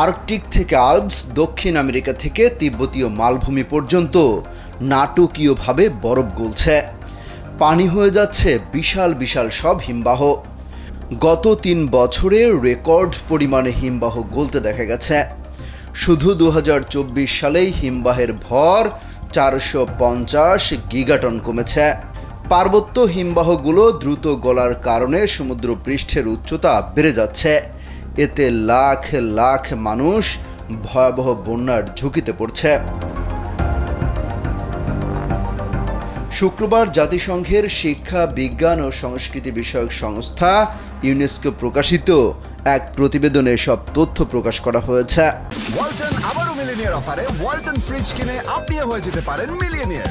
Arctic থেকে Alps, দক্ষিণ America থেকে তিব্বতীয় মালভূমি পর্যন্ত নাটকীয়ভাবে বরফ গলছে। পানি হয়ে যাচ্ছে বিশাল বিশাল সব হিমবাহ। গত ৩ বছরে রেকর্ড পরিমাণে হিমবাহ গলতে দেখা গেছে। শুধু ২০২৪ সালেই হিমবাহের ভর ৪৫০ গিগাটন কমেছে। পার্বত্য হিমবাহগুলো দ্রুত গলার কারণে সমুদ্র পৃষ্ঠের উচ্চতা বেড়ে যাচ্ছে। এতে লাখ লাখ মানুষ ভয়াবহ বন্যার ঝুঁকিতে পড়ছে। শুক্রবার জাতিসংঘের শিক্ষা, বিজ্ঞান ও সংস্কৃতি বিষয়ক সংস্থা ইউনেস্কো প্রকাশিত এক প্রতিবেদনে সব তথ্য প্রকাশ করা হয়েছে। ওয়ালটন আবারো মিলিয়নিয়ার অফারে ওয়ালটন ফ্রিজ কিনে আপনিও হয়ে যেতে পারেন মিলিয়নিয়ার।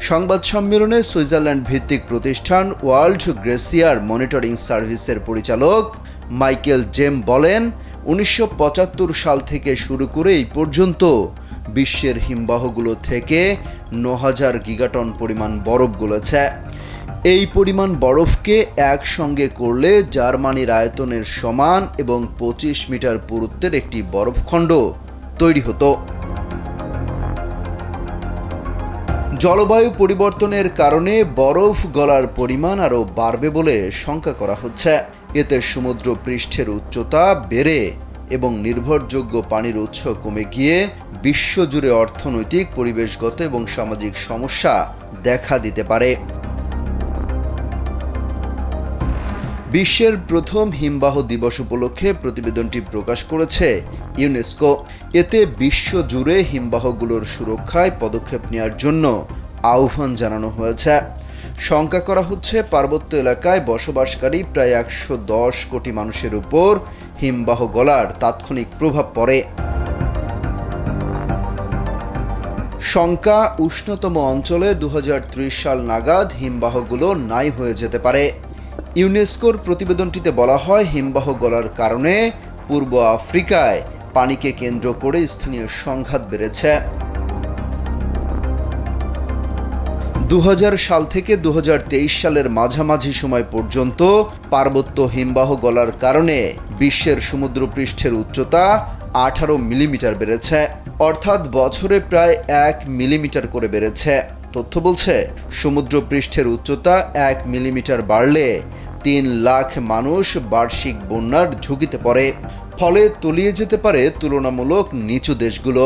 সংবাদ সম্মেলনে সুইজারল্যান্ড ভিত্তিক প্রতিষ্ঠান ওয়ার্ল্ড গ্লেসিয়ার মনিটরিং সার্ভিসের পরিচালক মাইকেল জেম বলেন, ১৯৭৫ সাল থেকে শুরু করে এই পর্যন্ত বিশ্বের হিমবাহগুলো থেকে ৯,০০০ গিগাটন পরিমাণ বরফ গলেছে। এই পরিমাণ বরফকে একসঙ্গে করলে জার্মানির আয়তনের সমান এবং ২৫ মিটার পুরুত্বের একটি বরফখণ্ড তৈরি হতো। জলবায়ু পরিবর্তনের কারণে বরফ গলার পরিমাণ আরও বাড়বে বলে শঙ্কা করা হচ্ছে। এতে সমুদ্র পৃষ্ঠের উচ্চতা বেড়ে এবং নির্ভরযোগ্য পানির উৎস কমে গিয়ে বিশ্বজুড়ে অর্থনৈতিক, পরিবেশগত এবং সামাজিক সমস্যা দেখা দিতে পারে। বিশ্বের প্রথম হিমবাহ দিবস উপলক্ষে প্রতিবেদনটি প্রকাশ করেছে ইউনেস্কো। এতে বিশ্বজুড়ে হিমবাহগুলোর সুরক্ষায় পদক্ষেপ নেওয়ার জন্য আহ্বান জানানো হয়েছে। শঙ্কা করা হচ্ছে, পার্বত্য এলাকায় বসবাসকারী প্রায় ১১০ কোটি মানুষের উপর হিমবাহ গলার তাৎক্ষণিক প্রভাব পড়ে। শঙ্কা, উষ্ণতম অঞ্চলে ২০৩০ সাল নাগাদ হিমবাহগুলো নাই হয়ে যেতে পারে। ইউনেস্কোর প্রতিবেদনটিতে বলা হয়, হিমবাহ গলার কারণে পূর্ব আফ্রিকায় পানিকে কেন্দ্র করে স্থানীয় সংঘাত বেড়েছে। ২০০০ সাল থেকে ২০২৩ সালের মাঝামাঝি সময় পর্যন্ত পার্বত্য হিমবাহ গলার কারণে বিশ্বের সমুদ্রপৃষ্ঠের উচ্চতা ১৮ মিলিমিটার বেড়েছে, অর্থাৎ বছরে প্রায় ১ মিলিমিটার করে বেড়েছে। তথ্য বলছে, সমুদ্রপৃষ্ঠের উচ্চতা ১ মিলিমিটার বাড়লে ৩ লাখ মানুষ বার্ষিক বন্যার ঝুঁকিতে পড়ে। ফলে তলিয়ে যেতে পারে তুলনামূলক নিচু দেশগুলো।